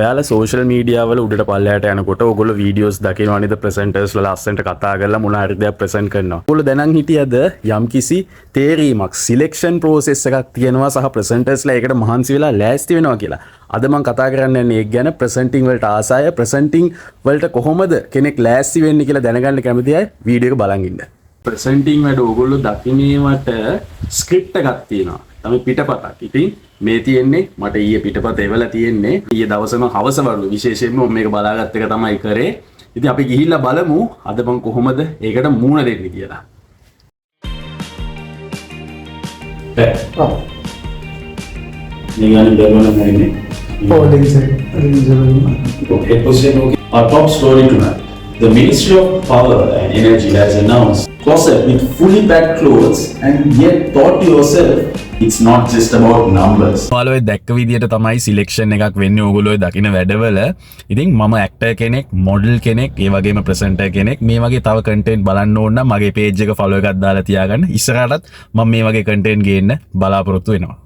ඔයාලා social media වල උඩට පල්ලයට යනකොට ඔයගොල්ලෝ වීඩියෝස් දකිනවා නේද ප්‍රසන්ටර්ස්ලා ලස්සනට කතා කරලා මොන හරි දෙයක් ප්‍රසන්ට් කරනවා. ඔයගොල්ලෝ දැනන් හිටියද යම්කිසි තේරීමක් සිලෙක්ෂන් ප්‍රොසෙස් එකක් තියෙනවා සහ ප්‍රසන්ටර්ස්ලා ඒකට මහන්සි වෙලා ලෑස්ති වෙනවා කියලා. අද මම කතා කරන්න යන්නේ ඒක ගැන ප්‍රසන්ටිං වලට ආසය ප්‍රසන්ටිං වලට කොහොමද කෙනෙක් ලෑස්ති වෙන්නේ කියලා දැනගන්න කැමති අය වීඩියෝ එක බලන් ඉන්න. ප්‍රසන්ටිං වැඩ ඔයගොල්ලෝ දකින්නේවට ස්ක්‍රිප්ට් එකක් තියෙනවා. තමයි පිටපතක්. ඉතින් මේ තියෙන්නේ මට ඊයේ පිටපත එවලා තියෙන්නේ. ඊයේ දවසම හවස වරුව විශේෂයෙන්ම මම මේක බලාගත්ත එක තමයි කරේ. ඉතින් අපි ගිහිල්ලා බලමු අද මම කොහොමද ඒකට මූණ දෙන්නේ කියලා. නිගානේ බලන්න නැන්නේ. Okay, position okay. Our top story tonight. The Ministry of Power and Energy has announced closet with fully packed clothes and yet thought to yourself it's not just about numbers. ඔයාලා ඔය දැක්ක විදියට තමයි සිලෙක්ෂන් එකක් වෙන්නේ ඕගොල්ලෝ දකින්න වැඩවල. ඉතින් මම ඇක්ටර් කෙනෙක්, මොඩල් කෙනෙක්, ඒ වගේම ප්‍රසන්ටර් කෙනෙක්. මේ වගේ තව කන්ටෙන්ට් බලන්න ඕන නම් මගේ පේජ් එක ෆලෝ එකක් දාලා තියාගන්න. ඉස්සරහටත් මම මේ වගේ කන්ටෙන්ට් ගේන්න බලාපොරොත්තු වෙනවා.